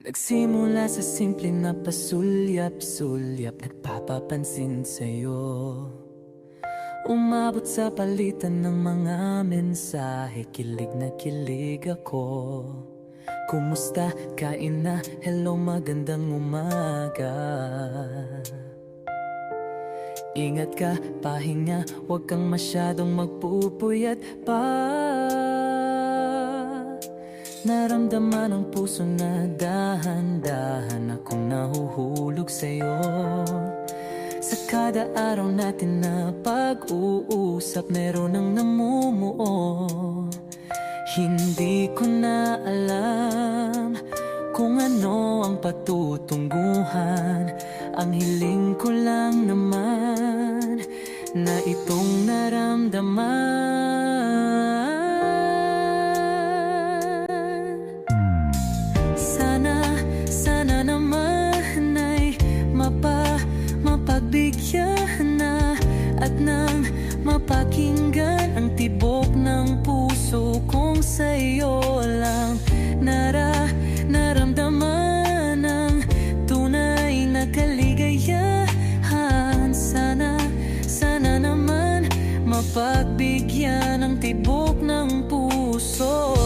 Nagsimula sa simpleng na pasulyap-sulyap, nagpapapansin sa'yo. Umabot sa palitan ng mga mensahe, kilig na kilig ako. Kumusta? Kain na? Hello, magandang umaga. Ingat ka, pahinga, huwag kang masyadong magpupuyat pa. Naramdaman ang puso na dahan-dahan akong nahuhulog sa'yo. Sa kada araw natin na pag-uusap, meron ang namumuo. Hindi ko na alam kung ano ang patutunguhan. Ang hiling ko lang naman na itong naramdaman. Sana naman ay mapagbigyan na at nang mapakinggan ang tibok ng puso kong sa'yo lang naramdaman ang tunay na kaligayahan. Sana naman mapagbigyan ang tibok ng puso.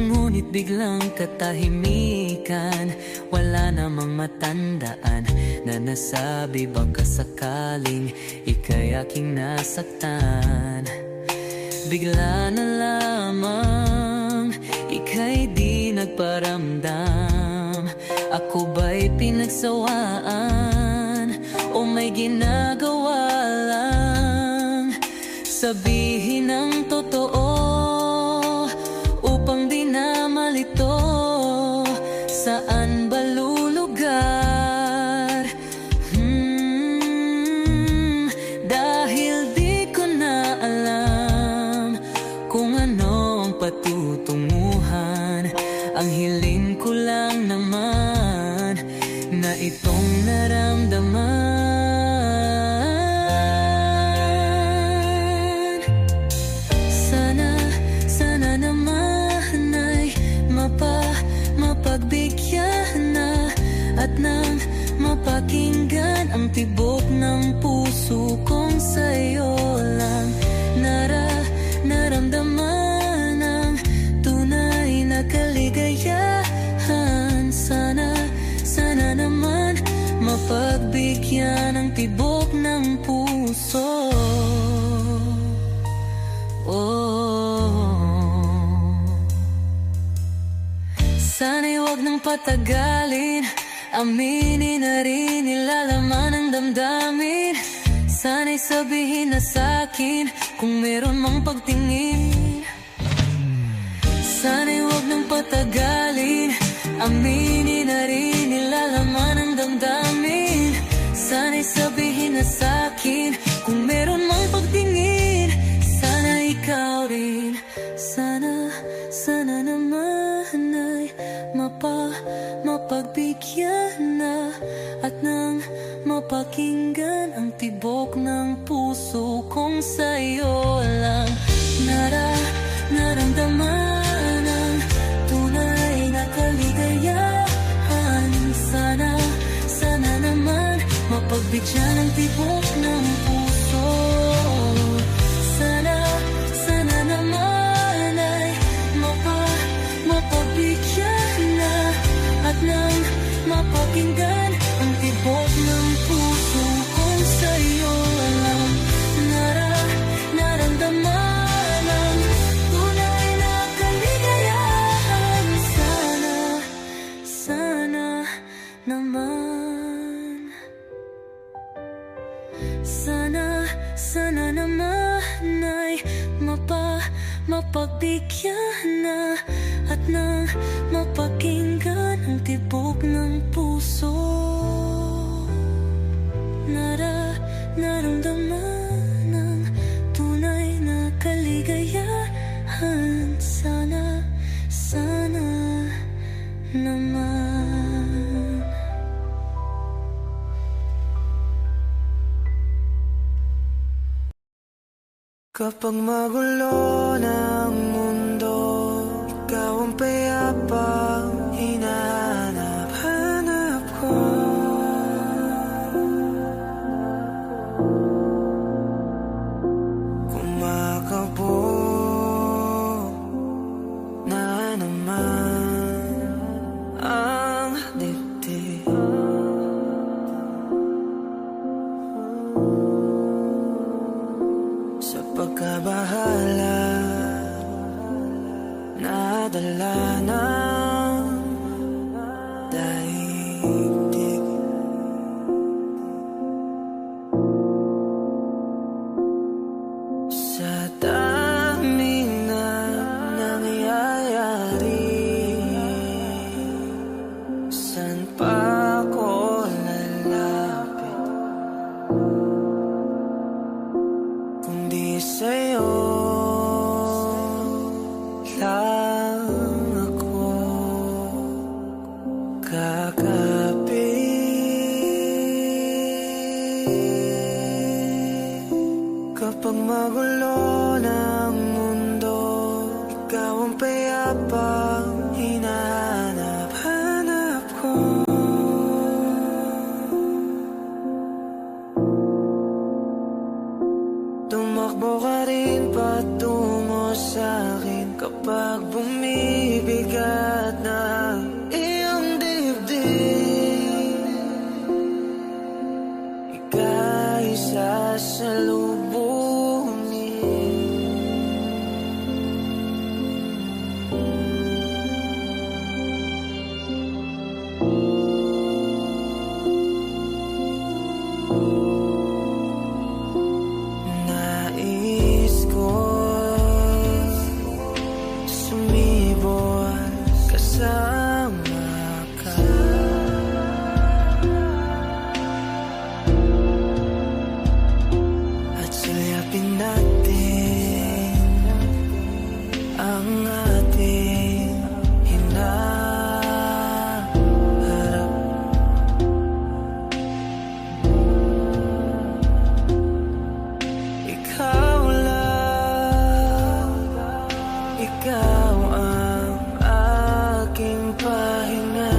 Ngunit biglang katahimikan, wala namang matandaan na nasabi baka sakaling ika'y aking nasaktan. Bigla na lamang ika'y di nagparamdam. Ako ba'y pinagsawaan o may ginagawa lang? Sabihin ang totoo upang di na malito. Saan ba lulugar? Dahil di ko na alam kung ano ang patutunguhan. Ang hiling ko lang naman na itong naramdaman. Sana naman ay mapagbigyan na at nang mapakinggan ang tibok ng puso kong sa'yo lang naramdaman ang tunay na kaligayahan. Sana naman mapagbigyan ang tibok ng puso. Sana'y huwag nang patagalin, aminin na rin nilalaman ng damdamin. Sana'y sabihin na sa'kin kung meron mang pagtingin. Sana'y huwag nang patagalin, aminin na rin nilalaman ng damdamin. Sana'y sabihin na sa'kin kung meron mang pagtingin. Sana ikaw rin, sana naman ay mapagbigyan na at nang mapakinggan ang tibok ng puso kong sa'yo lang naramdaman ang tunay na kaligayahan. Sana naman mapagbigyan ang tibok ng puso. Sana naman ay mapagbigyan na at nang mapakinggan ang tibok ng puso kong sa'yo lang naramdaman ang tunay na kaligayahan. Sana naman, sana naman ay mapagbigyan na at nang mapakinggan ang tibok ng puso. Naramdaman ang tunay na kaligayahan. Sana naman. Kapag magulo ng mundo, ikaw ang payapang hinahanap-hanap ko. Kumakabog na naman ang dibdib. Sa pagkabahala, nadala ng daigdig. Sa daming na nangyayari, saan pa ako lalapit kundi sa'yo lang ako kakapit. Kapag magulo ng mundo, ikaw ang payapang hinahanap-hanap ko. Tumakbo ka rin patungo sa'kin kapag bumibigat na iyong dibdib. Ika'y sasalubungin. Nais ko sumibol kasama ka. At sulyapin natin ang ating hinaharap. Ikaw lang, ikaw ang aking pahinga.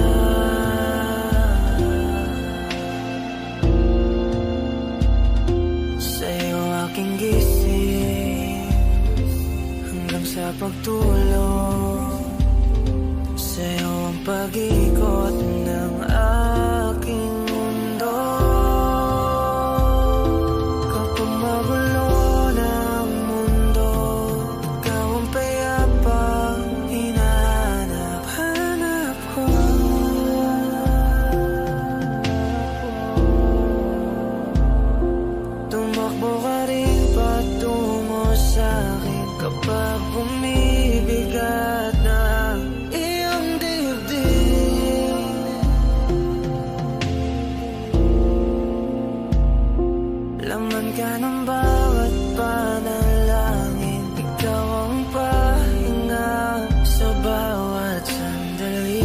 Sa'yo aking gising hanggang sa pagtulog. Sa'yo ang pag-ikot ng aking mundo. Kapag magulo ng mundo, ikaw ang payapang hinahanap-hanap ko. Tumakbo ka rin patungo sa'kin kapag bumibigat na iyong dibdib. Laman ka ng bawat panalangin, ikaw ang pahinga sa bawat sandali.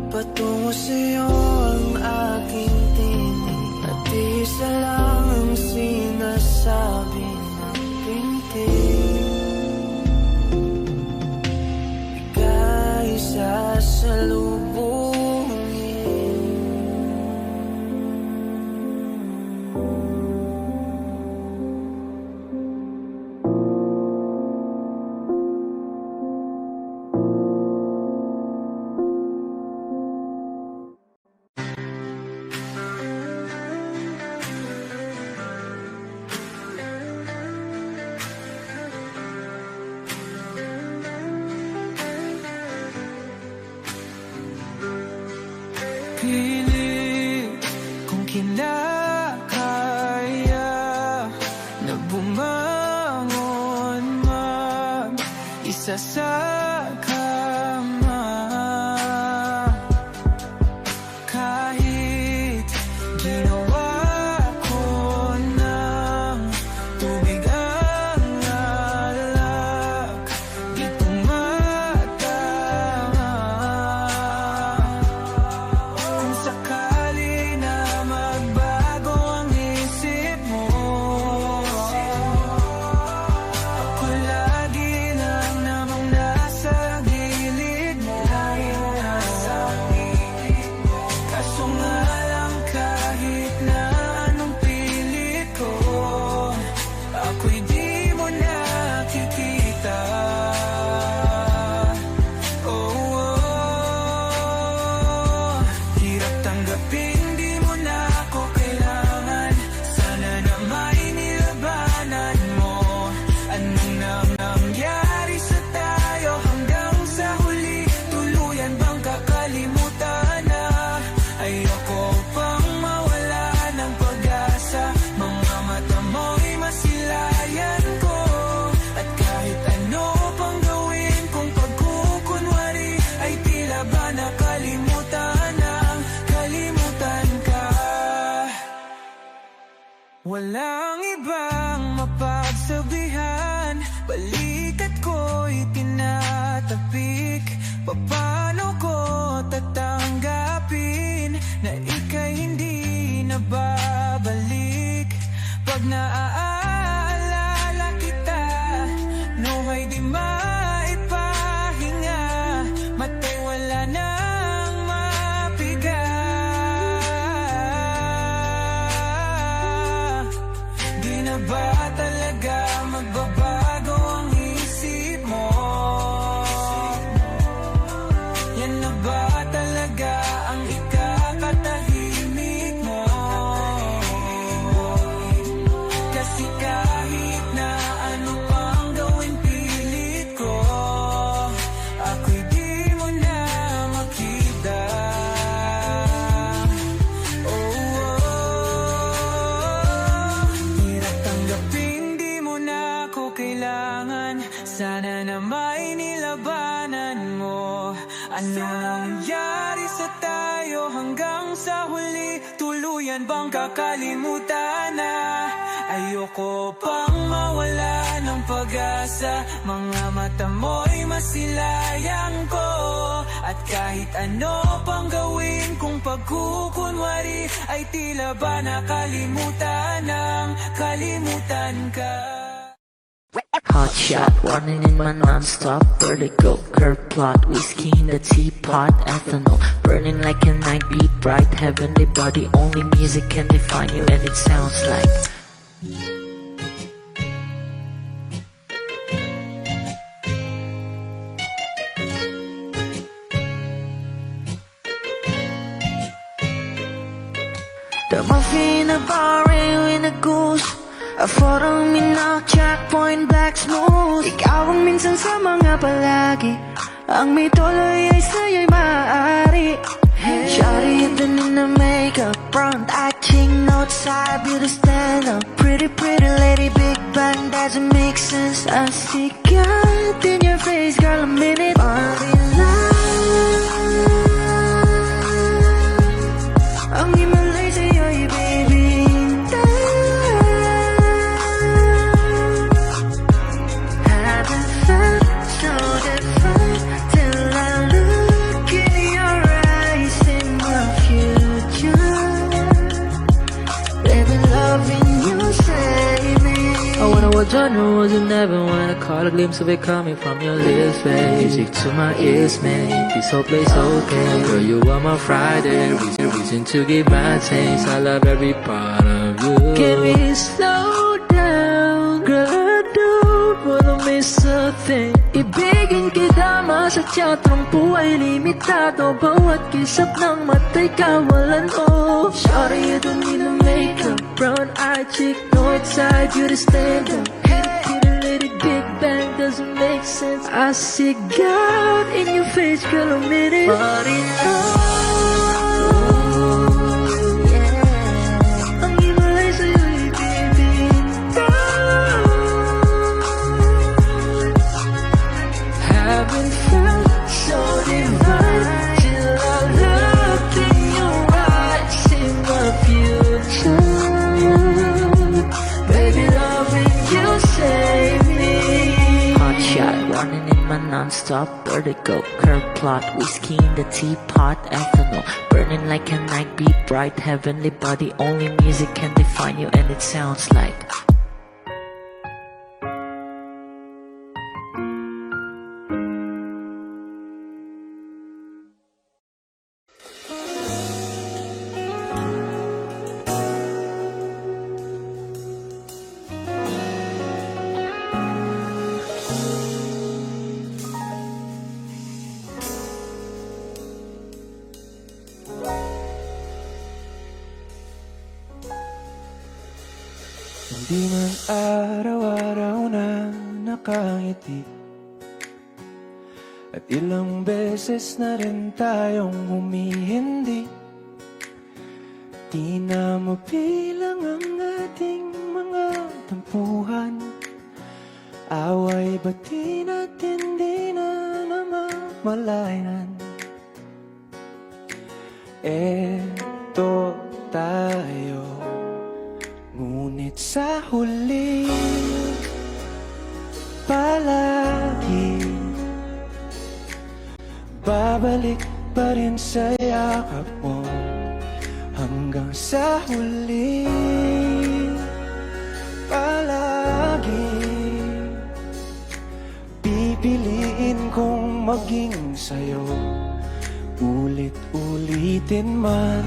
Patungo sa'yo ang aking tinig, at isa lang ang sinasabi ng pintig. Ika'y sasalubungin. Pilit kung kinakaya na bumangon mag-isa sa kama. Kahit ginawa ko ng tubig ang alak, di tumatama. Kung sakali na Walang ibang mapagsabihan, balikat ko'y tinatapik. Paano ko tatanggapin na ika'y hindi na babalik? Pag naaalala kita, luhay di maipahinga, matay wala nang mapiga. Di na ba talaga magbabago ang isip mo? Yan na ba talaga ang ikakatahimik mo? Kasi kahit na ano pang gawin pilit ko, ako'y di mo na makita. Hirap tanggapin di mo na ako kailangan. Sana na may nilabanan mo. Ano nangyari sa tayo hanggang sa huli? Tuluyan bang kakalimutan na? Ayoko pang mawala ng pag-asa. Mga mata mo'y masilayang ko. At kahit ano pang gawin kung pagkukunwari, ay tila ba nakalimutan ng kalimutan ka. Hot shot, running in my non-stop vertical. Curve plot, whiskey in the teapot, ethanol burning like a night, beat bright, heavenly body. Only music can define you, and it sounds like the muffin in a bar in a goose. A photo mina, checkpoint, black smooth. Ikaw ang minsan sa mga palagi, ang may tuloy ay sa'yo'y maaari. Shawty even in the makeup, front acting, outside, beauty stand up. Pretty, pretty lady, big bang, doesn't make sense. I see God in your face, girl, a minute. Body love, ang himalay sa'yo'y baby. Haven't felt so different till I look in your eyes in the future. Baby, loving you save me. I wonder what genre was in heaven when I caught a glimpse of it coming from your lips, babe. Music to my ears, man. This whole place okay. Girl, you are my Friday, reason to give my taste. I love every part of you. Can we slow down, girl? I don't wanna miss a thing. Ibigin kita, sa teatrong buhay limitado. Bawat kisap ng mata'y kawalan, oh. Shawty, you don't need no makeup, brown-eyed chick, north-side, beauty stand-up. Pretty lady, big bang, doesn't make sense. I see God in your face, girl, a minute. Body love, yeah. Ang himalay sa'yo'y baby. Haven't felt so divine till I look in your eyes in the future. Baby, loving you save me. Hot shot, running in my non-stop vertical. Curve plot, whiskey in the teapot, ethanol burning like a night, beat bright, heavenly body. Only music can define you, and it sounds like Hindi man araw-araw na nakangiti, at ilang beses na rin tayong humihindi. Di na mabilang ang ating mga tampuhan. Away ba't di natin di na namamalayan? Eto tayo, Ngunit sa huli, palagi babalik pa rin sa yakap mo. Hanggang sa huli, palagi pipiliin kong maging sa'yo. Ulit-ulitin man,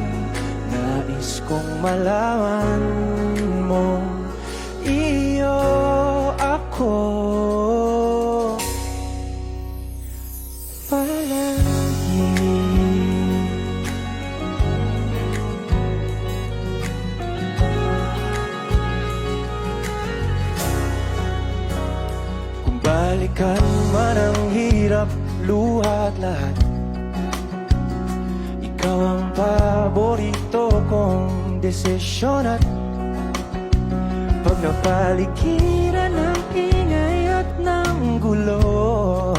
nais kong malaman mo, iyo ako palagi. Kung balikan man ang hirap, luha at lahat, ikaw ang paborito kong desisyon. At pag napaligiran ng ingay at ng gulo,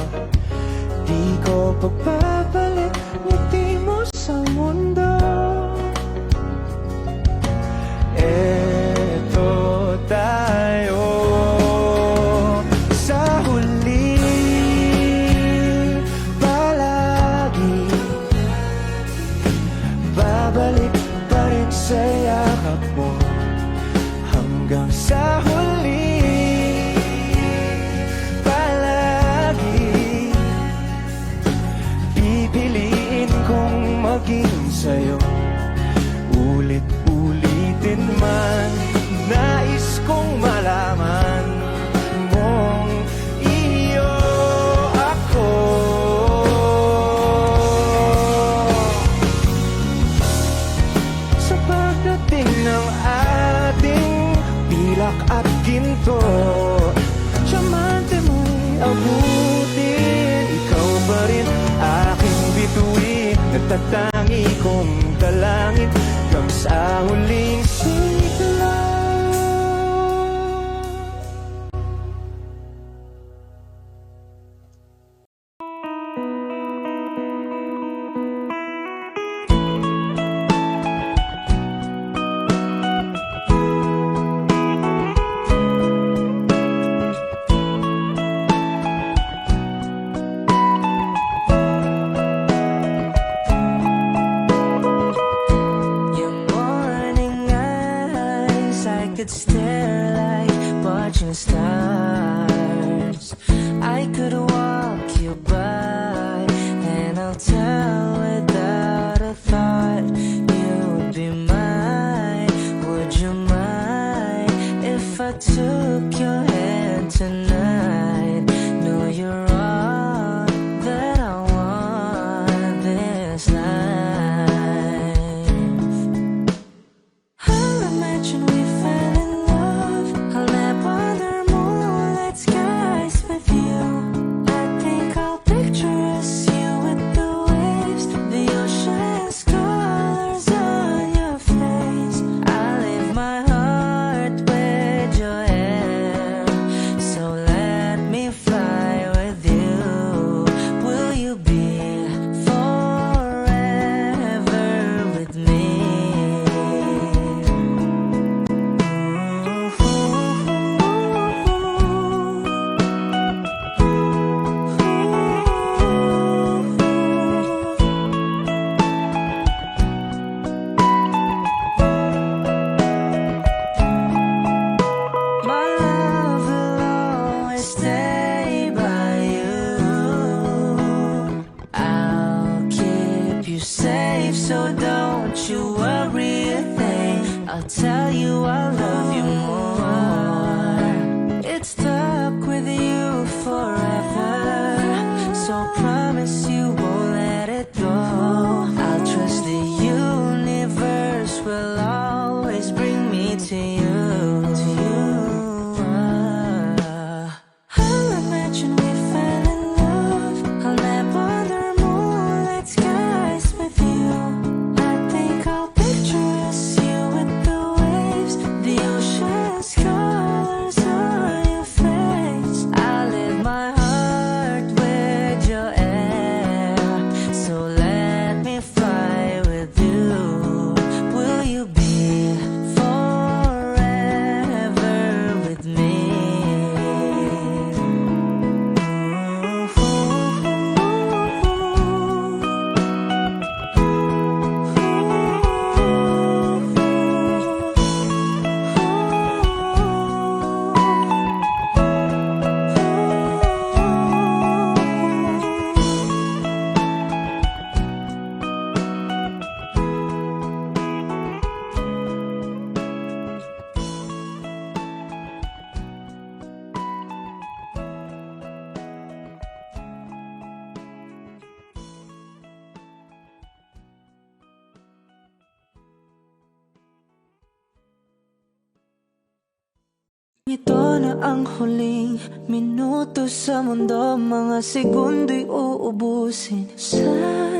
di ko pagbabalik ngiti mo sa mundo. Eto tayo sa huli, palagi babalik pa rin sa yakap mo. Hanggang sa huli, palagi pipiliin kong maging sa'yo. Ulit-ulitin man, nais kong malaman mong iyo ako. Sa pagdating ng ating pilak at ginto, tiyamante mo'y abutin. Ikaw pa rin aking bituin, natatangi kong dalangin hanggang sa huling sigla. Could stare like watching stars. I could walk you by, and I'll tell without a thought you would be mine. Would you mind if I took your hand tonight? Know you're all that I want this life. I'll imagine we fell in love. I'll nap under moonlit skies with you. I think I'll picture us, you with the waves, the ocean's colors on your face. I'll leave my heart with your hair, so let me fly with you. Will you be forever with me? My love will always stay by you. I'll keep you safe, so don't you worry a thing. I'll tell you I love you more. It's stuck with you forever, so promise you won't let it go. I'll trust the universe will always bring me to you. I'll imagine we fell in love. I'll nap under moonlit skies with you. I think I'll picture us, you with the waves, the ocean's colors on your face. I'll leave my heart with your Ito na ang huling minuto sa mundo, mga segundo'y uubusin. Sa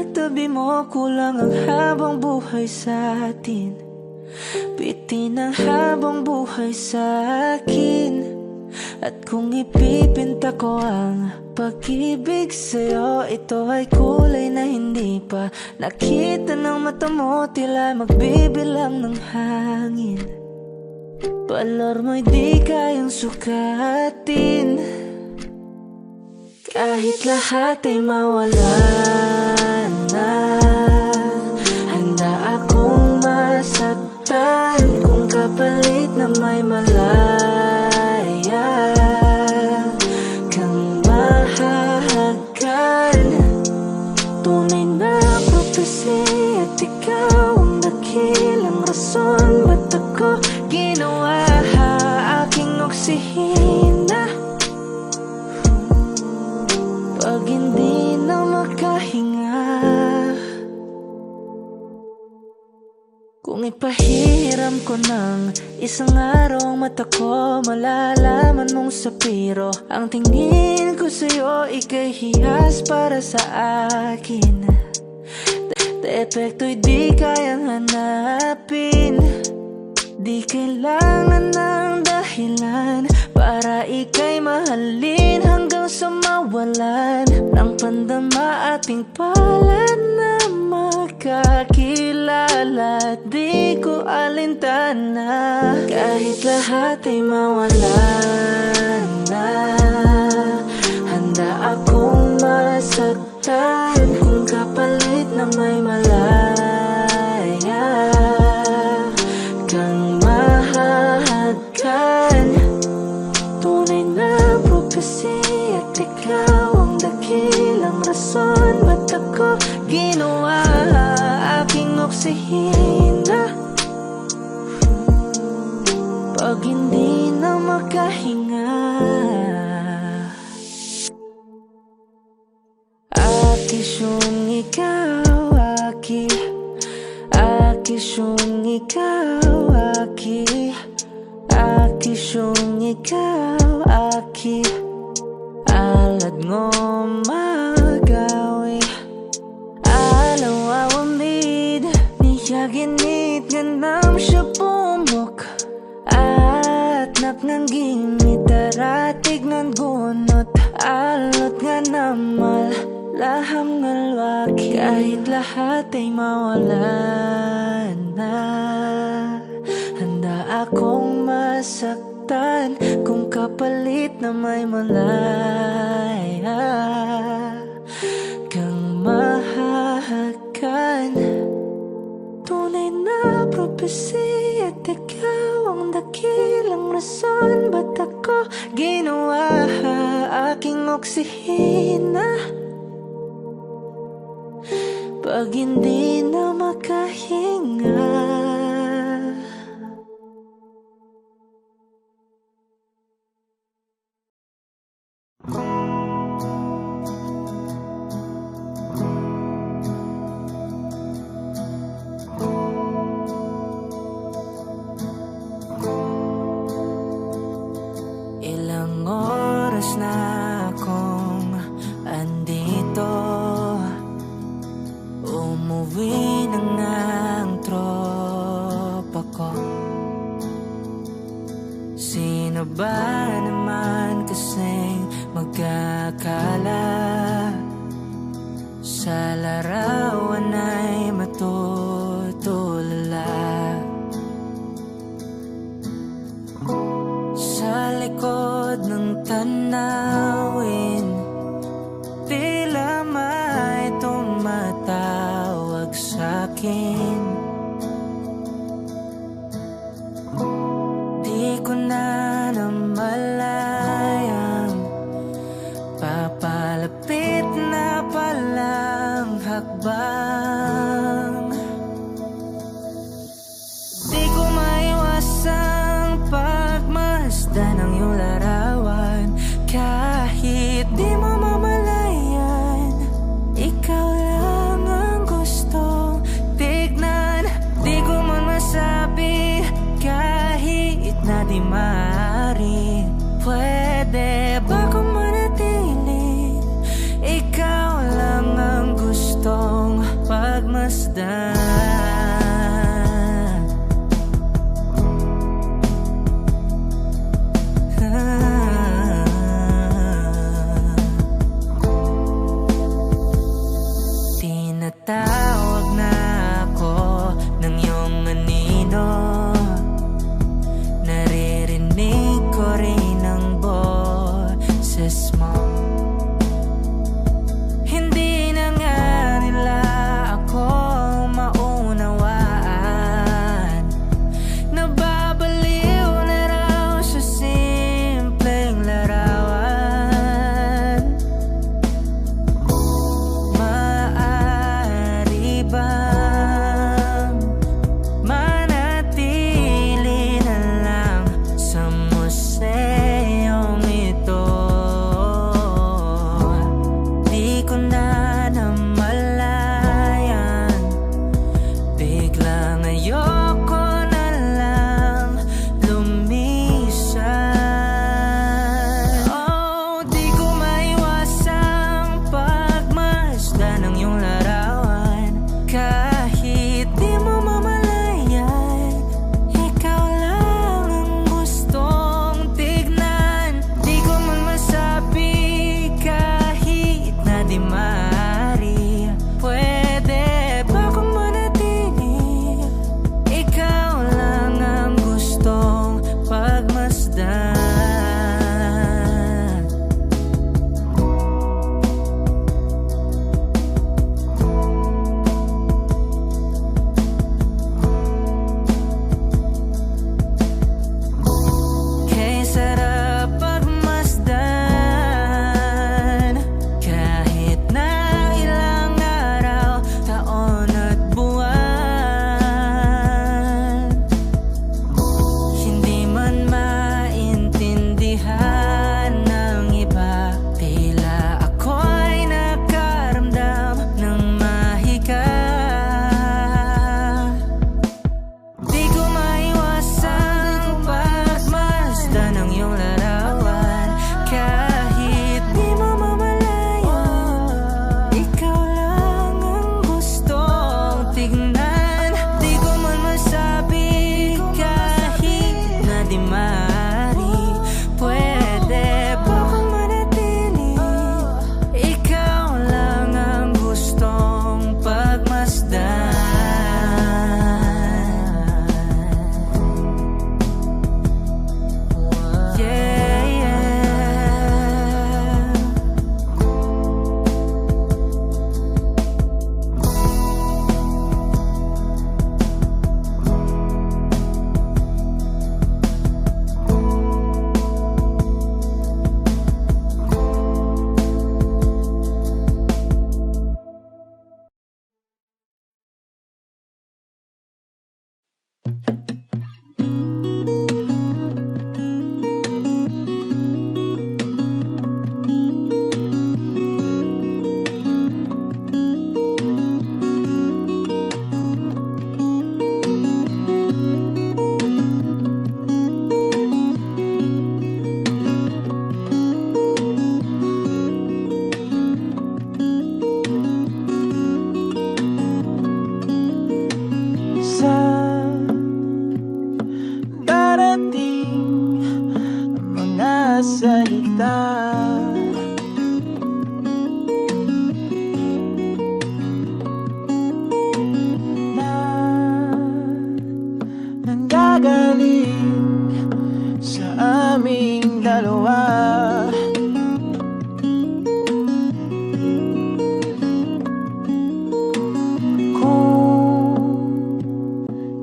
tabi mo kulang ang habang buhay sa atin. Bitin ang habang buhay sa akin. At kung ipipinta ko ang pag-ibig sa'yo, ito ay kulay na hindi pa nakita ng mata mo, tila magbibilang ng hangin. Palor mo'y di kayang sukatin, kahit lahat ay mawala na. Handa akong masaktan kung kapalit na may malaya kang mahahagan. Tunay na prophecy at ikaw ang dakilang rason ba't ako ginawa aking oksihina. Pag hindi na makahinga, kung ipahiram ko ng isang araw ang mata ko, malalaman mong sapiro ang tingin ko sa'yo, ika'y hiyas para sa akin. Epekto'y di kayang hanapin, di kailangan ng dahilan para ika'y mahalin hanggang sa mawalan ng pandama ating palad na makakilala. Di ko alintana kahit lahat ay mawalan na. Handa akong masaktan kung kapalit na may malaya kang mahahagan. Tunay na prophecy at ikaw ang dakilang rason ba't ako ginawa aking oksihina. Pag hindi na makahinga, akisyong ikaw, akisyong ikaw, akisyong ikaw, alad ngo magawi alaw awamid niyaginit ganam siya pumok at naknangging itaratig ng gunot alot nga namal laham ngalwaki kahit lahat ay mawalan na. Handa akong masaktan kung kapalit na may malaya kang mahahagan. Tunay na prophecy at ikaw ang dakilang rason ba't ako ginawa aking oksihina. Pag hindi na makahinga, ilang oras na akong andito, umuwi na nga ang tropa ko. Sino ba naman kasing magkakala sa larawan ay matutulala? Sa likod ng tanawin, tila may tumatawag sa'kin. Di ko na namalayang papalapit na palang hakbang. Di ko maiwasang pagmasdan ng iyong larawan. Kahit di mo mamalayan, ikaw lang ang gustong tignan. Di ko man masabi kahit na di maaari. ating mga salita. Na nanggagaling sa aming dalawa.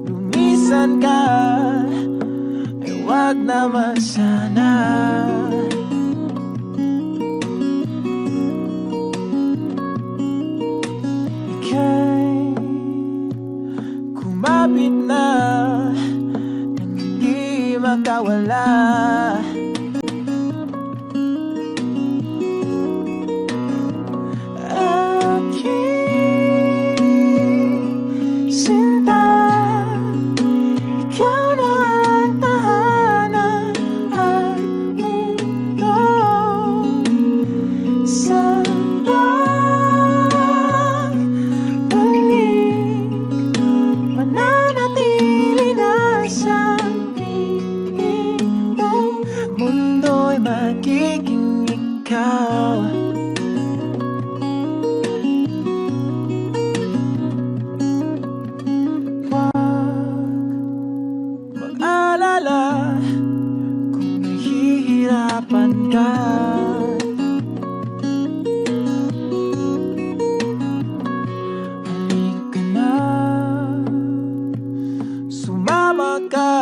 Lumisan ka, ay wag naman sana. Ika'y kumapit na nang hindi makawala. Aking sinta, ikaw na ang tahanan at mundo. Sa pagbalik, mananatili na sa piling mo. Mundo'y magiging ikaw. Mag-alala kung nahihirapan ka. Halika na, sumama ka,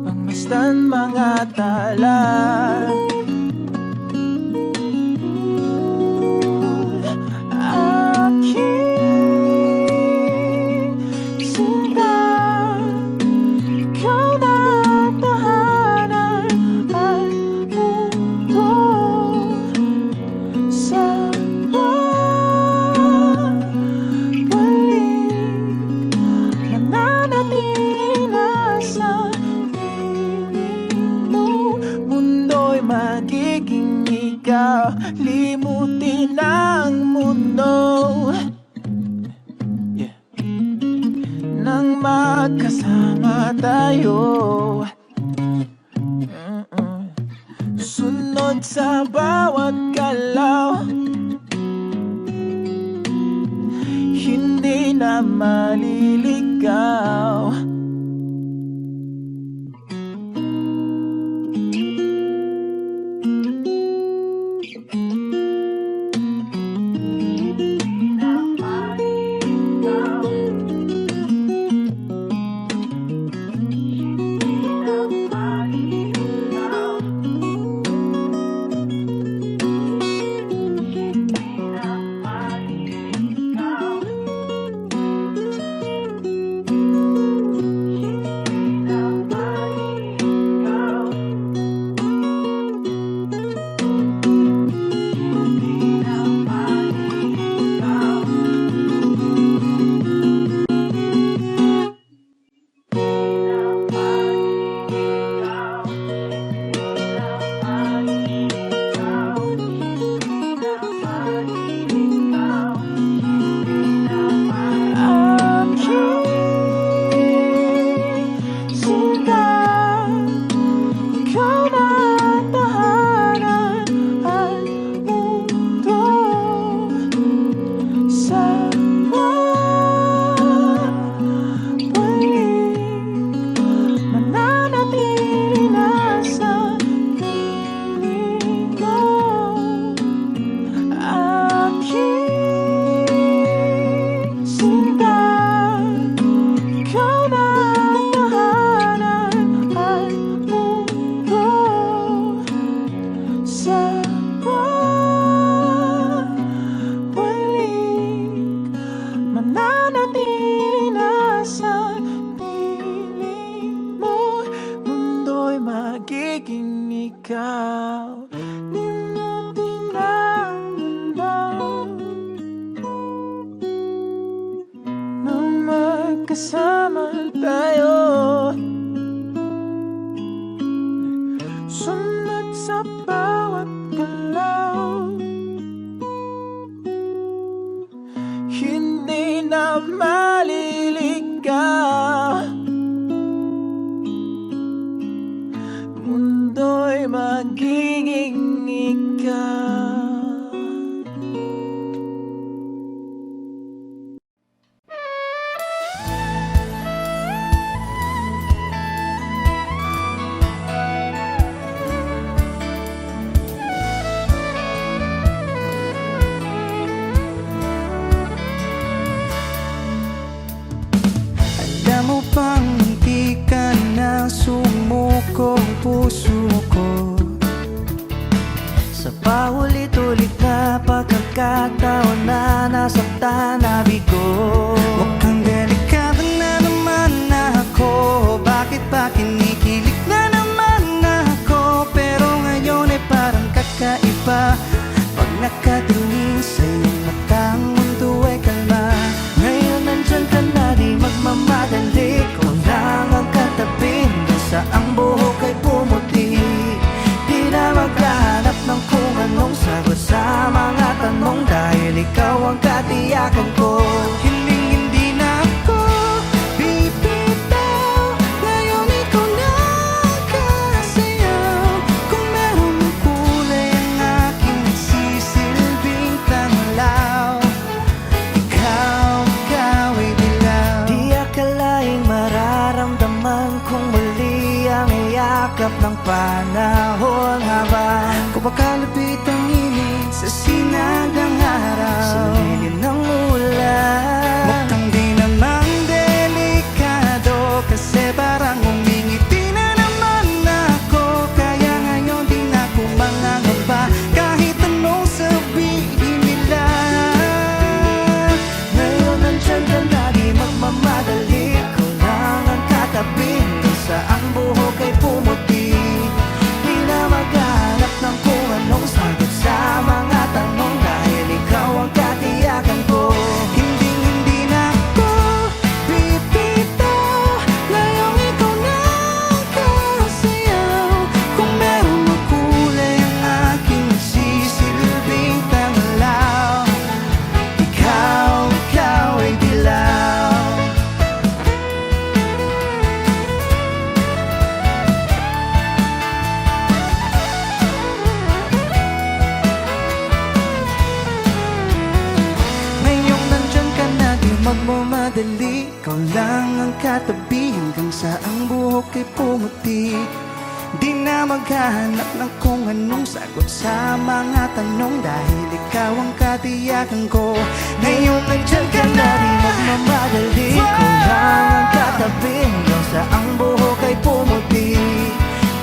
pangmasdan mga tala. Aking sinta, ikaw na ang tahanan at mundo. Sa pagbalik, mananatili na sa piling mo. Mundo'y magiging ikaw, limutin ang mundo. Nang magkasama tayo, sunod sa bawat galaw, hindi na maliligaw. pagkakataon na nasaktan na bigo. Mukhang delikado na naman ako. Bakit ba kinikilig na naman ako? Pero ngayon ay parang kakaiba. Pag nakatingin sa iyong mata, ang mundo ay kalma. Ngayon nandyan ka na, di magmamadali. Kung lang ang katabi, hanggang sa ang buhok ay pumuti. Di na maghahanap ng kung anong sagot sa mga tanong, dahil ikaw ang katiyakan ko. Hindi na ako bibitaw. Ngayon ikaw na ang kasayaw. Kung meron ng kulay ang aking nagsisilbing tanglaw, ikaw ay dilaw. Di akalaing mararamdaman kung muli ang iyakap ng panahon, habang kumakalapit ang init sa sinag ng araw, sa lilim ng ulan. Mukhang di naman delikado, kasi parang umingiti na naman ako. Kaya ngayon di na ako mangangamba, kahit anong sabihin nila. Ngayon nandyan ka na, di magmamadali. Ikaw lang ang katabi, hanggang sa ang buhok ay pumuti. Di na maghanap ng kung anong sagot sa mga tanong, dahil ikaw ang katiyakan ko. Hindi na ako bibitaw. Ngayong ikaw na ang kasayaw. Kung meron ng kulay ang aking nagsisilbing tanglaw, ikaw ay dilaw. Ngayong nandyan ka na, di magmamadali. Ikaw lang ang katabi, hanggang sa ang buhok ay pumuti. Di na maghahanap ng kung anong sagot sa mga tanong, dahil ikaw ang katiyakan ko. Ngayong nandyan ka na, di magmamadali. Ikaw lang ang katabi, hanggang sa ang buhok ay pumuti.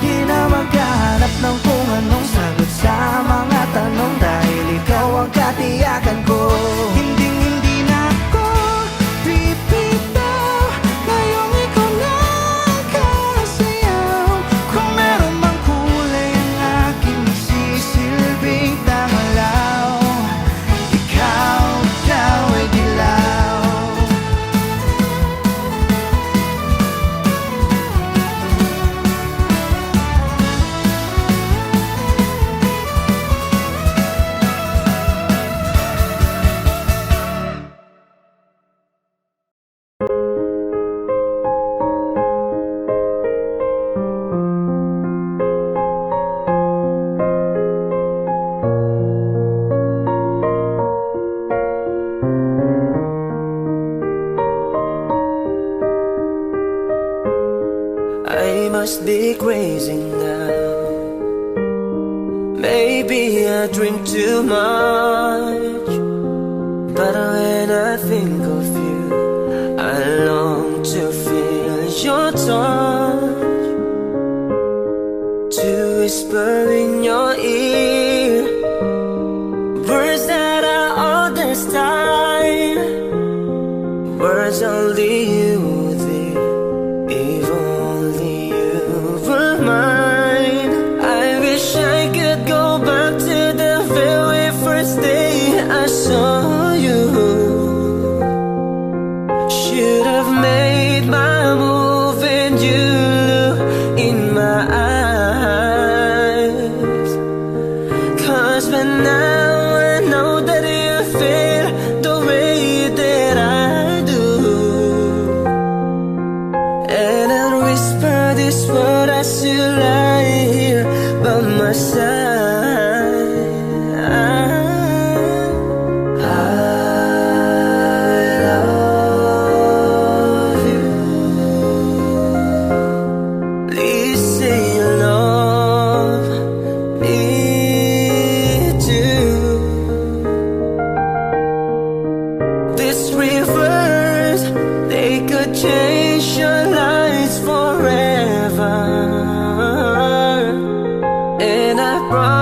Di na maghahanap ng kung anong sagot sa mga tanong, dahil ikaw ang katiyakan ko. Hindi na ako bibitaw. Ngayong ikaw na ang kasayaw. Kung meron mang kulay ang aking nagsisilbing tanglaw, ikaw ay dilaw. I must be crazy now. Maybe I drink too much, but when I think of you, I long to feel your touch, to whisper in your ear words that I understand, words only you did. If only you were mine. I wish I could go back to the very first day I saw you. Should have made my move and you look in my eyes. 'Cause by now I know that you feel the way that I do. And I'll whisper this word as you lie here by my side. I love you. Please say you love me too. These rivers, they could change your lives forever. And I promise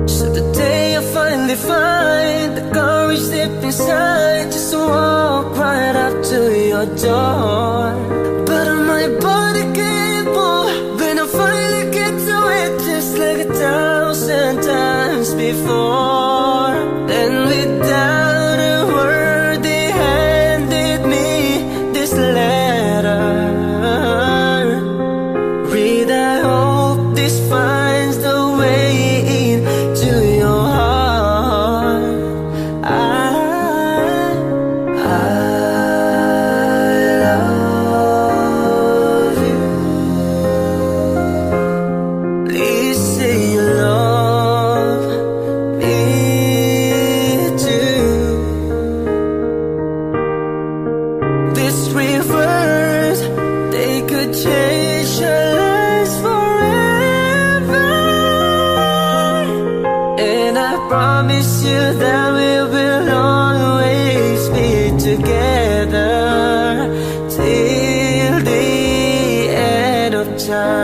So the day I finally find the courage deep inside just to walk right up to your door, but my body can't move when I finally get to it, just like 1,000 times before. And without a word they handed me this letter. Read, I hope this finds the way into your heart. I love you. Please say you love me too. These 3 words, they could change your lives forever. And I promise you that we will always be together till the end of time.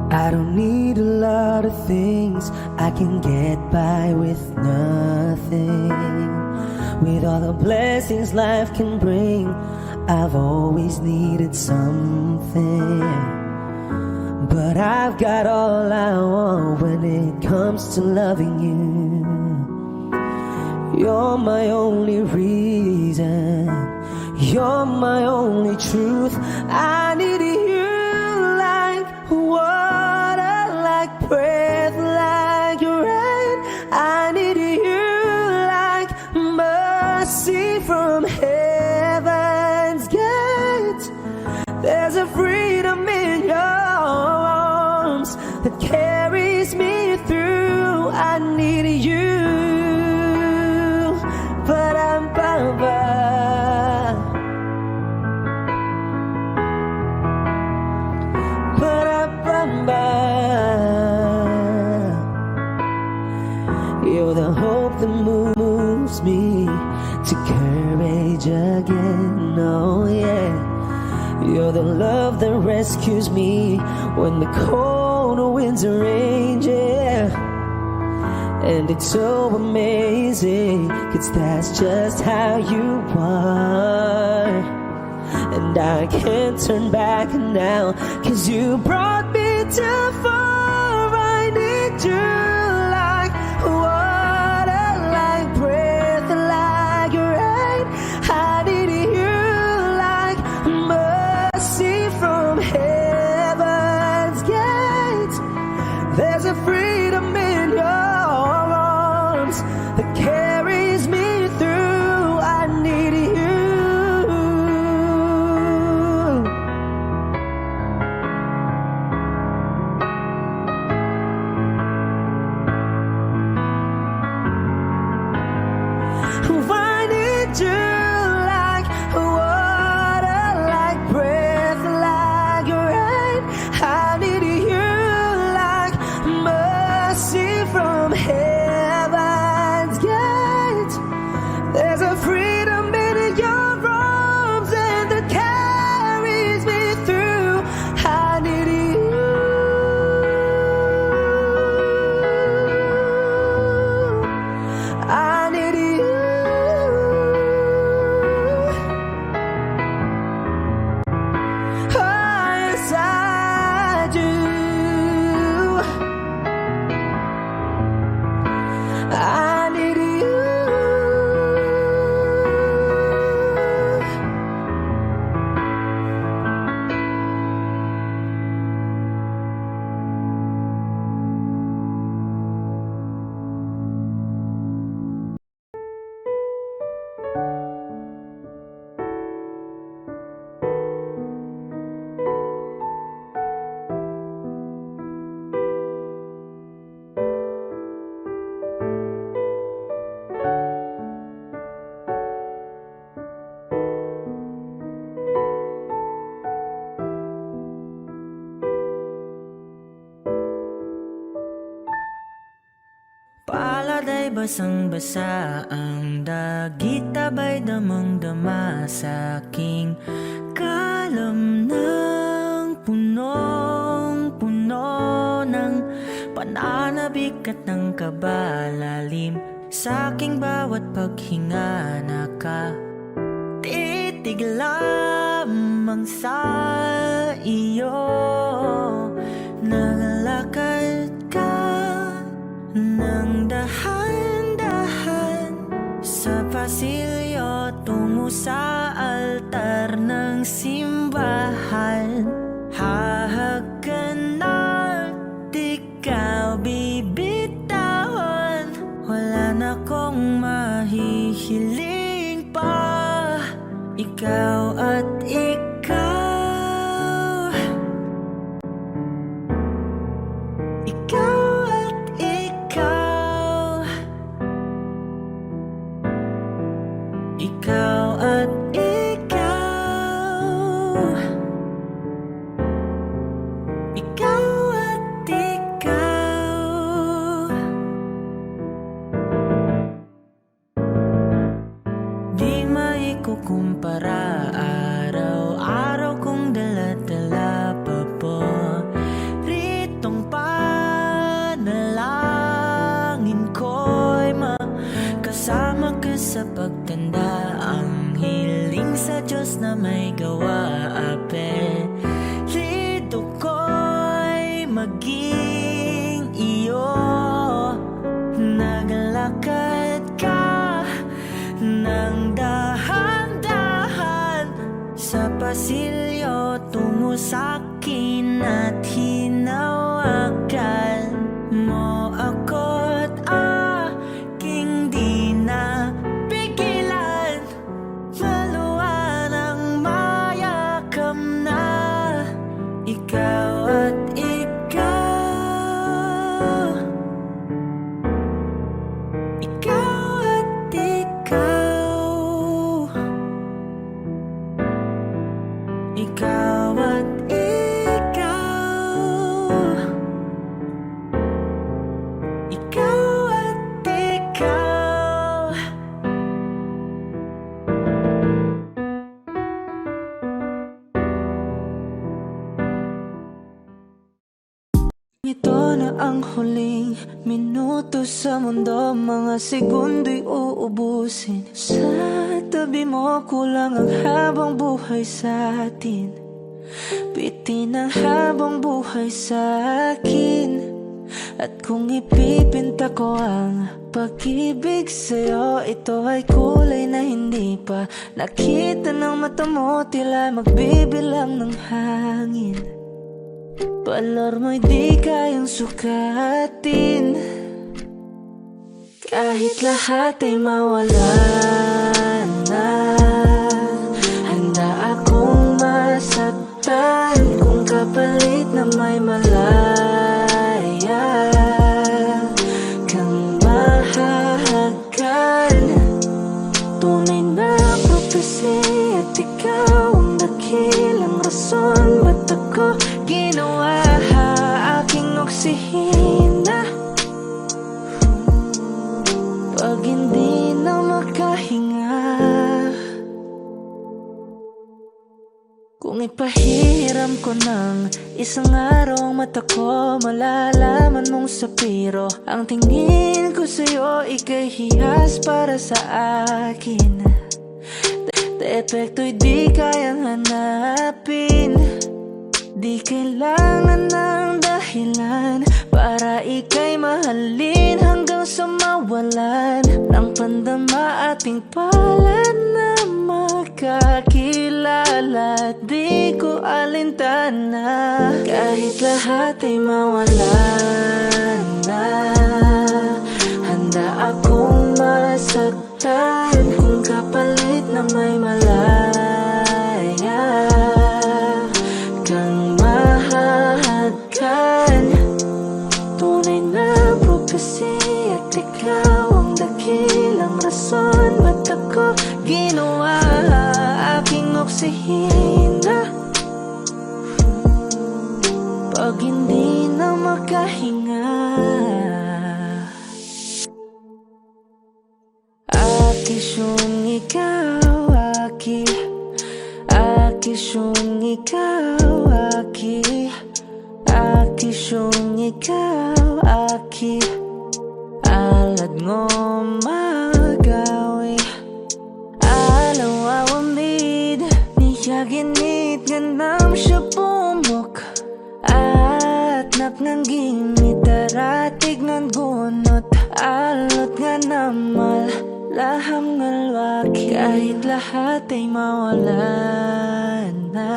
I don't need a lot of things, I can get by with nothing. With all the blessings life can bring, I've always needed something. But I've got all I want when it comes to loving you. You're my only reason, you're my only truth. I need you like water, like breath, like rain. I need you like mercy from heaven's gate. There's a freedom in your arms that carries me through. I need you. Ba-dum-bum-bum. You're the hope that moves me to courage again, oh yeah. You're the love that rescues me when the cold winds rage, yeah. And it's so amazing, 'cause that's just how you are. And I can't turn back now, 'cause you brought me too far. I need you like water, like breath, like rain. I need you like mercy from heaven's gate. There's a freedom in your arms that carries me through. I need you. I need you like water, like breath, like rain. I need you like mercy from heaven's gate. There's a freedom in your arms and that carries me through. I need you. I need you. I need you. basang-basa ang dagit, tabay damang-dama sa aking kalam ng punong-puno ng pananabik at ng kabalalim. Sa aking bawat paghinga nakatitig lamang sa iyo. Naglalakad ka ng dahan-dahan sa pasilyo tungo sa altar ng simbahan. Hahagan at ikaw bibitawan, wala na kong mahihiling pa. Ikaw at ikaw, ikaw at ikaw, ikaw at ikaw, ikaw at ikaw. Di maikukumpara, araw-araw kong dala-dala pa po ritong panalangin ko'y makasama ka sa pagtanda. Ang hiling sa Diyos na may gawa, apelido ko'y maging iyo. Naglalakad ka ng dahan-dahan sa pasilyo tungo sa'kin at hinawakan mo ako't aking di na pigilan. Maluwan ang mayakam na ikaw at ikaw, ikaw at ikaw, ikaw at ikaw, ikaw at ikaw. Ito na ang huling minuto sa mundo, mga segundo'y uubusin. Sa tabi mo kulang ang habang buhay sa atin, bitin ang habang buhay sa akin. At kung ipipinta ko ang pag-ibig sa'yo, ito ay kulay na hindi pa nakita ng mata mo, tila magbibilang ng hangin. Palor mo'y di kayang sukatin, kahit lahat ay mawala na. Handa akong masaktan kung kapalit na may malaya kang mahahagan. Tunay na prophecy at ikaw ang dakilang rason ba't ako ginawa aking oksihina. Pag hindi na makahinga, kung ipahiram ko ng isang araw ang mata ko, malalaman mong sapiro ang tingin ko sa'yo, ika'y hiyas para sa akin. Epekto'y di kayang hanapin, di kailangan ng dahilan para ika'y mahalin hanggang sa mawalan ng pandama ating palad na makakilala. Di ko alintana kahit lahat ay mawalan na. Handa akong masaktan kung kapalit na may malaya kang mahahagan. Tunay na prophecy at ikaw ang dakilang rason ba't ako ginawa aking oksihina. Pag hindi na makahinga, Akisyong ikaw, aki. Akisyong ikaw, aki. Akisyong ikaw, aki. Alad ngo magawi. Alaw awamid. Niyaginit nga nam siya pumok. At naknangging itaratig ng gunot. Alot nga namal. Laham ngalwaki. Kahit lahat ay mawala na.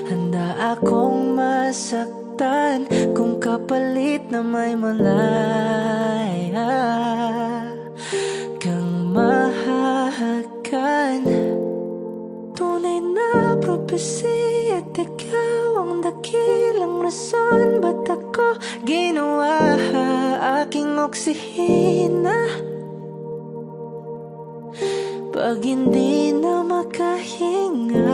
Handa akong masaktan kung kapalit na may malaya kang mahahakan. Tunay na propesya at ikaw ang dakilang rason ba't ako ginawa aking oksihina. Pag hindi na makahinga.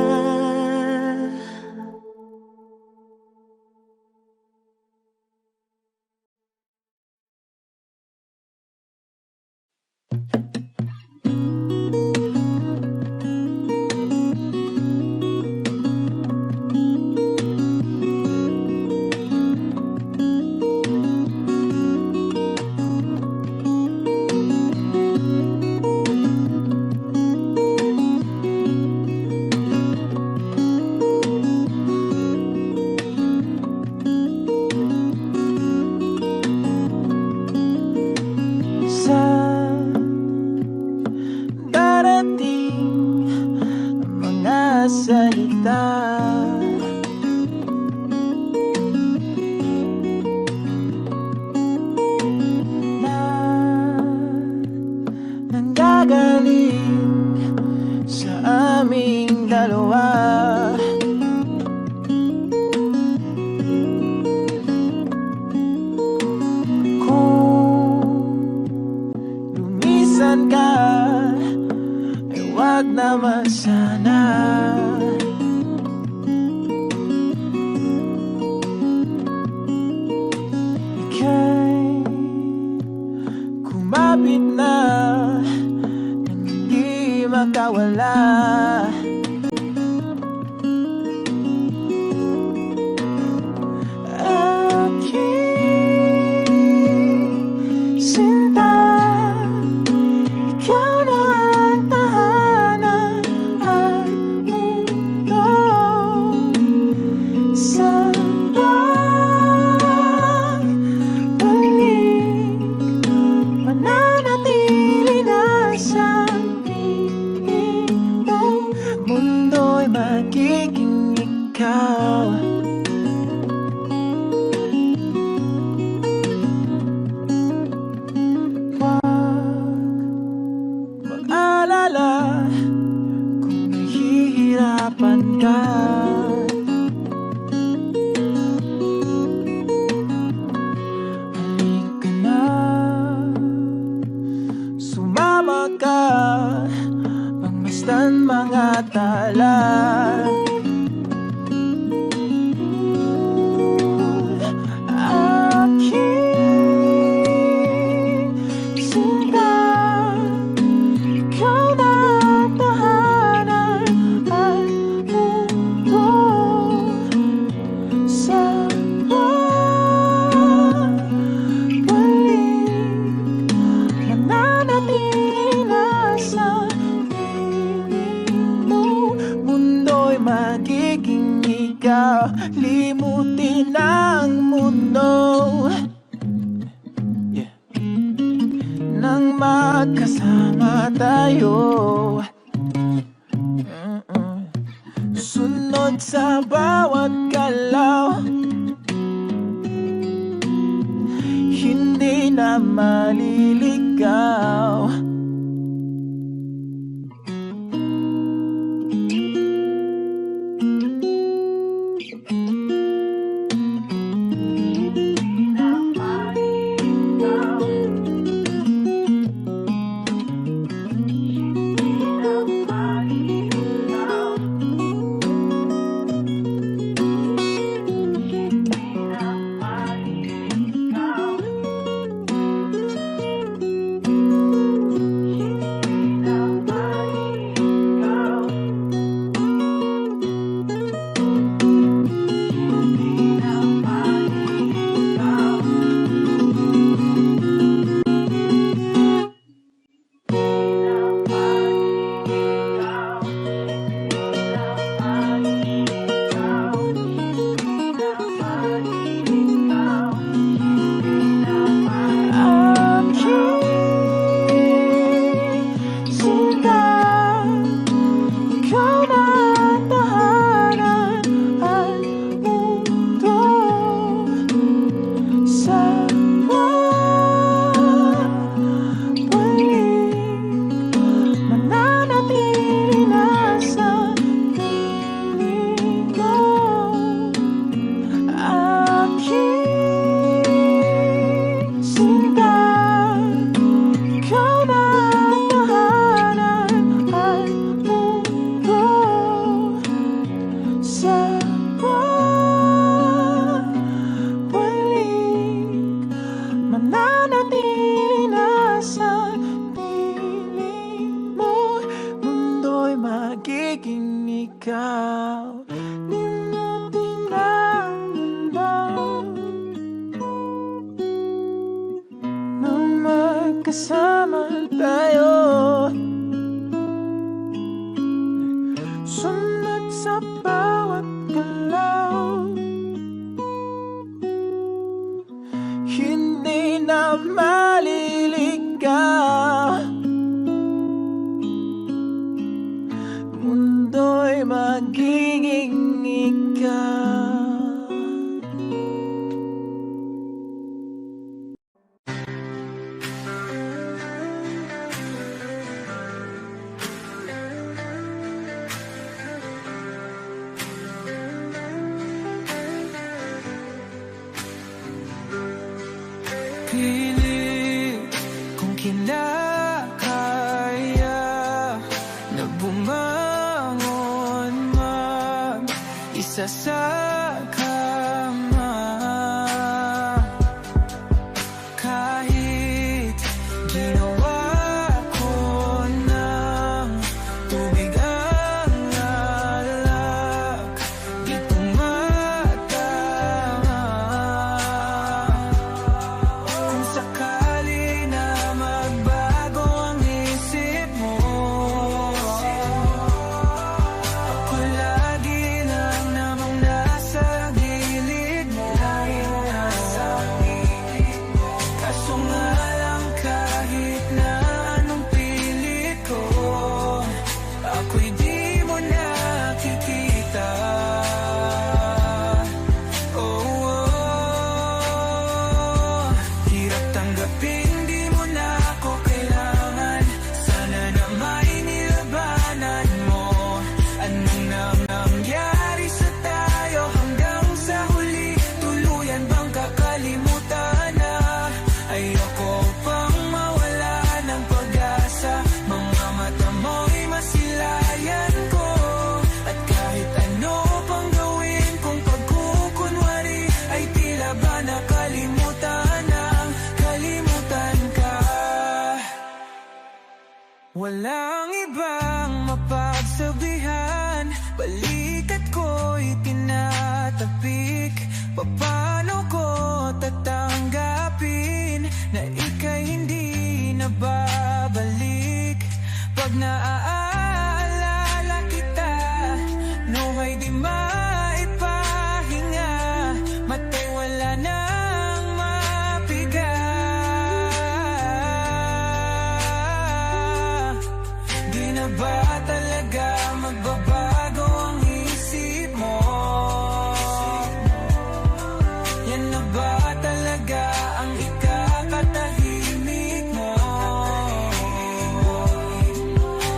magkasama tayo. Sunod sa bawat galaw, hindi na maliligaw. Mundo'y magiging ikaw. Pilit kung kinakaya na bumangon mag-isa sa kama. Kahit ginawa ko ng tubig ang alak, di tumatama. Kung sakali na magbago ang isip mo, ako lagi lang namang nasa gilid mo. Kaso nga lang kahit na anong pilit ko, ako'y di mo nakikita. Hirap tanggapin, di mo na ako kailangan. Sana na may nilabanan mo. Anong nangyari sa tayo hanggang sa huli? Tuluyan bang kakalimutan na? Ayoko pang mawala ng pag-asa. Mga mata mo'y masilayan ko. At kahit ano pang gawin kung pagkukunwari, ay tila ba nakalimutan ng kalimutan ka. Walang ibang mapagsabihan, balikat ko'y tinatapik. Paano ko tatanggapin na ika'y hindi na babalik? Pag naaalala kita, nuhay di maipahinga. Mata'y wala nang mapiga. Di na ba talaga magbabago ang isip mo? Yan na ba talaga ang ikakatahimik mo?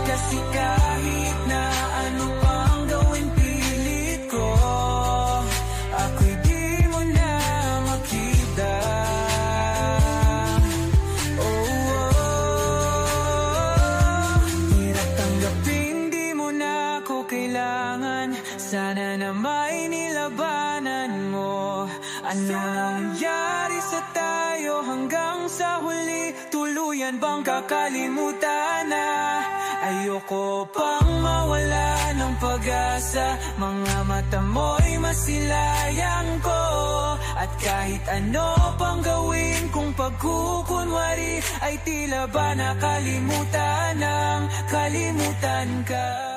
Kasi kahit na ano pang gawin pilit ko, ako'y di mo na makita. Hirap tanggapin, di mo na ako kailangan. Sana na may nilabanan mo. Ano nangyari sa tayo hanggang sa huli? Tuluyan bang kakalimutan na? Ayoko pang mawala ng pag-asa. Mga mata mo'y masilayang ko. At kahit ano pang gawin kung pagkukunwari, ay tila ba nakalimutan ng kalimutan ka.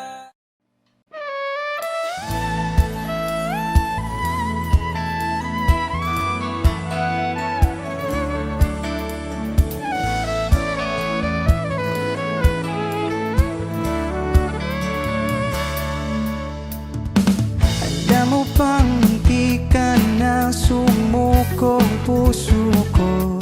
Alam mo bang hindi ka na sumuko ang puso ko?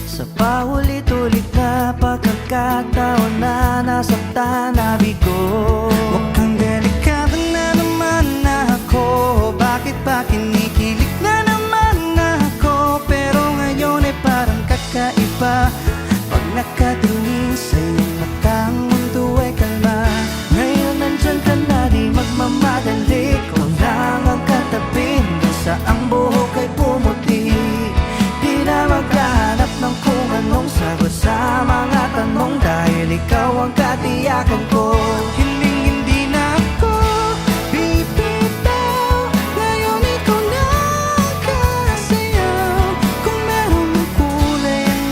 Sa paulit-ulit na pagkakataon na nasaktan na bigo. Mukhang delikado na naman ako. Bakit ba kinikilig na naman ako? Pero ngayon ay parang kakaiba. Pag nakatingin sa iyong mata, ang mundo ay kalma. Ngayon nandyan ka na, di magmamadali. Kung lang ang katabi, hanggang sa ang buhok ay pumuti. Di na maghahanap ng kung anong sagot sa mga tanong, dahil ikaw ang katiyakan ko. Hindi na ako bibitaw. Ngayon ikaw na kasayaw. Kung meron ng kulay ang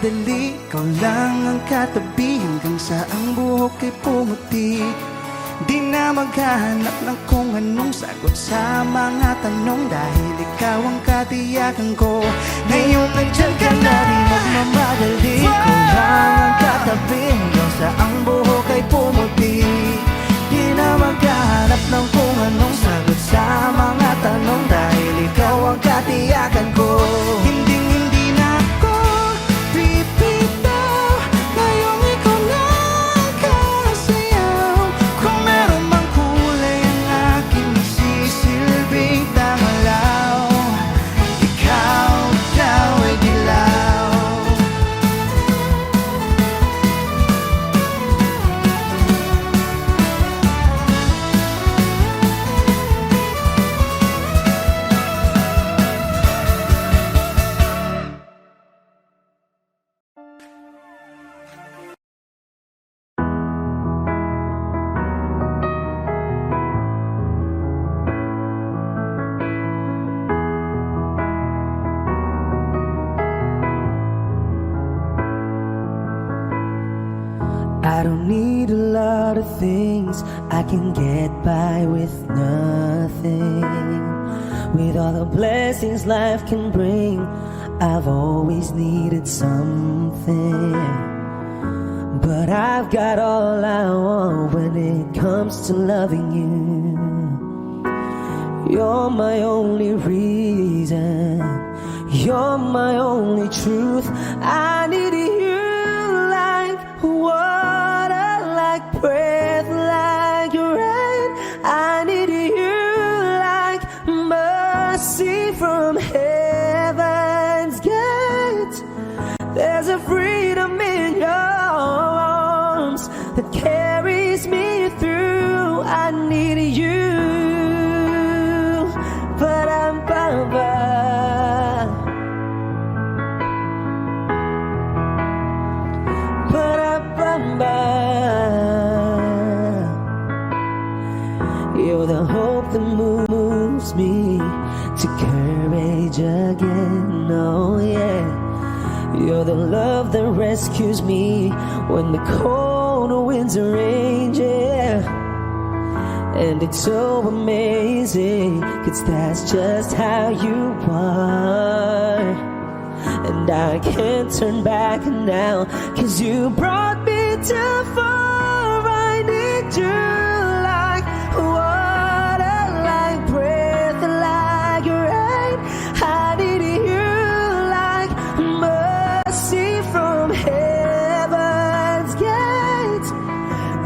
nagmamadali, ikaw lang ang katabi hanggang sa ang buhok ay pumuti. Di na maghahanap ng kung anong sagot sa mga tanong, dahil ikaw ang katiyakan ko. Ngayon nandyan ka na, di nagmamadali, ikaw lang ang katabi hanggang sa ang buhok ay pumuti. Di na maghahanap ng kung anong sagot sa mga tanong, dahil ikaw ang katiyakan ko. Hindi na ako bibitaw, ngayong ikaw na ang kasayaw. Kung meron mang kulay ang aking sisilbing tangalaw, ikaw daw ay dilaw. I don't need a lot of things, I can get by with nothing. With all the blessings life can bring, I've always needed something. But I've got all I want when it comes to loving you. You're my only reason, you're my only truth. I need you like water, like breath, like rain. I need you like mercy from heaven's gate. There's a freedom in your arms that carries me through. I need you, but I'm you're the hope that moves me to courage again, oh yeah. You're the love that rescues me when the cold winds are raging, yeah. And it's so amazing, 'cause that's just how you are. And I can't turn back now, 'cause you brought me too far. I need you like water, like breath, like rain. I need you like mercy from heaven's gate.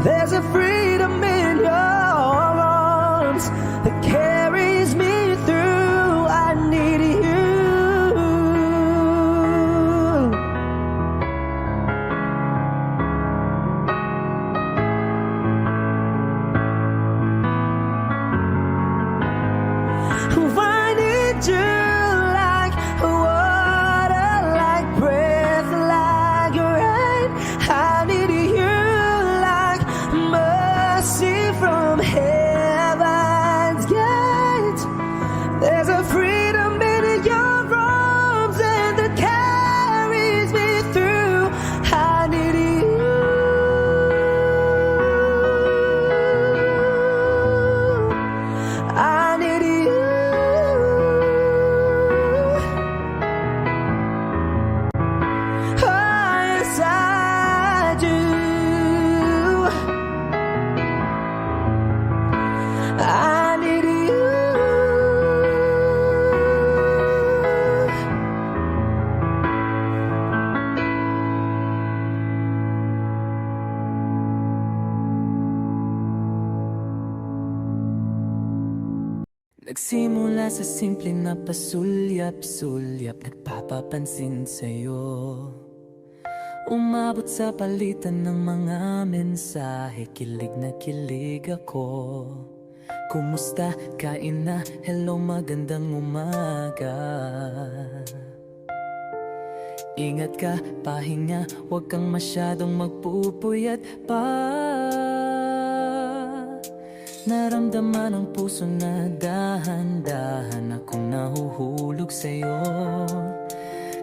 There's a freedom in your arms that carries me through. I need you. I need you like water, like breath, like rain. I need you like mercy from heaven's gate. There's a freedom in your arms and that carries me through. I need you. I need you. Oh, yes, I do. I need you. Nagsimula sa simple na pasulyap-sulyap, nagpapapansin sa'yo. Umabot sa palitan ng mga mensahe, kilig na kilig ako. Kumusta? Kain na? Hello, magandang umaga. Ingat ka, pahinga, huwag kang masyadong magpupuyat pa. Naramdaman ang puso na dahan-dahan akong nahuhulog sa'yo.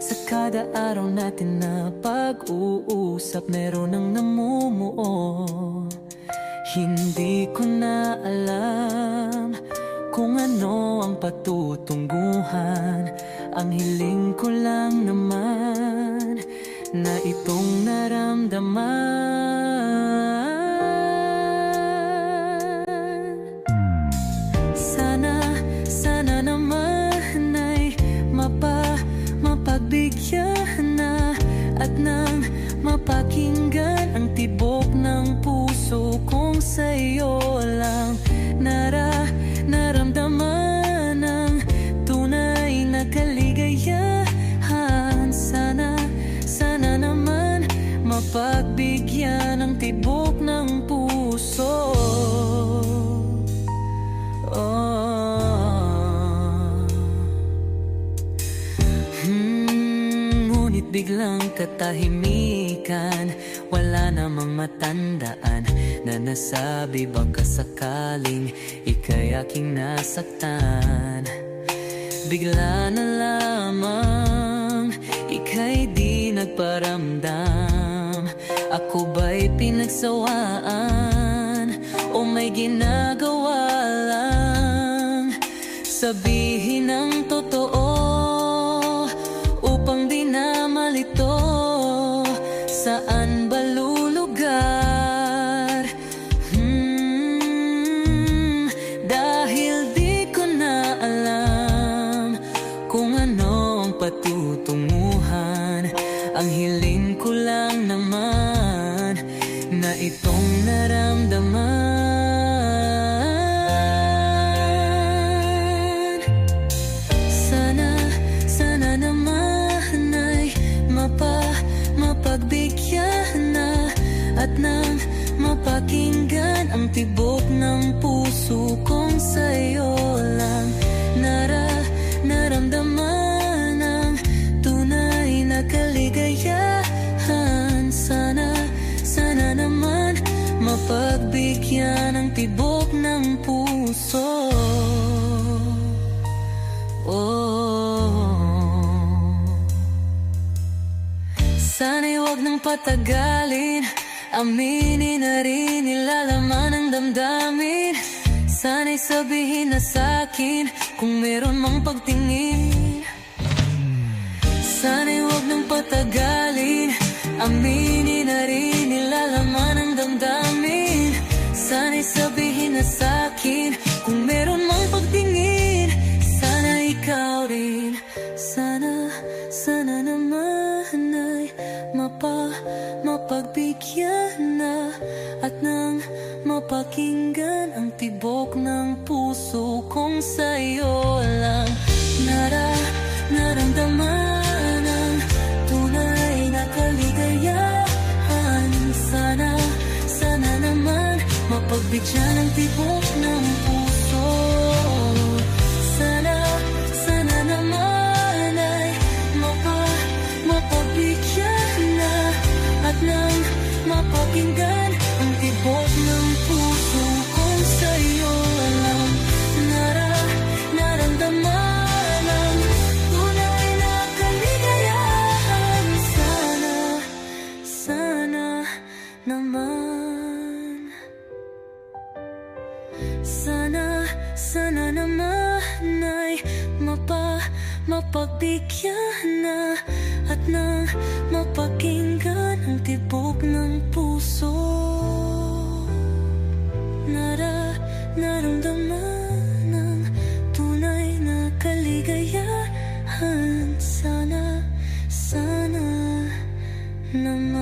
Sa kada araw natin na pag-uusap, meron ang namumuo. Hindi ko na alam kung ano ang patutunguhan. Ang hiling ko lang naman na itong naramdaman. Sana naman ay mapagbigyan na at nang mapakinggan ang tibok ng puso kong sa'yo lang naramdaman ang tunay na kaligayahan. Sana naman mapagbigyan ang tibok ng puso. Ngunit biglang katahimikan, wala namang matandaan na nasabi baka sakaling ika'y aking nasaktan. Bigla na lamang ika'y di nagparamdam. Ako ba'y pinagsawaan o may ginagawa lang? Sabihin ang totoo upang di na malito. Saan ba lulugar? Dahil di ko na alam kung ano ang patutunguhan. Ang hiling ko lang naman na itong naramdaman. Sana naman ay mapagbigyan na at nang mapakinggan ang tibok ng puso kong sa'yo lang naramdaman ang tunay na kaligayahan. Sana naman mapagbigyan ang tibok ng puso. Sana'y huwag nang patagalin, aminin na rin nilalaman ng damdamin. Sana'y sabihin na sa'kin kung meron mang pagtingin. Sana'y huwag nang patagalin, aminin na rin nilalaman ng damdamin. Sana'y sabihin na sa'kin kung meron mang pagtingin. Sana ikaw rin, sana naman ay mapagbigyan na at nang mapakinggan ang tibok ng puso kong sa'yo lang naramdaman ang tunay na kaligayahan. Sana naman mapagbigyan ang tibok ng puso. Sana naman ay mapagbigyan na at nang mapakinggan ang tibok ng puso kong sa'yo lang naramdaman ang tunay na kaligayahan. Sana naman, sana naman ay mapagbigyan na at nang mapakinggan ang tibok ng puso. Naramdaman ang tunay na kaligayahan. Sana naman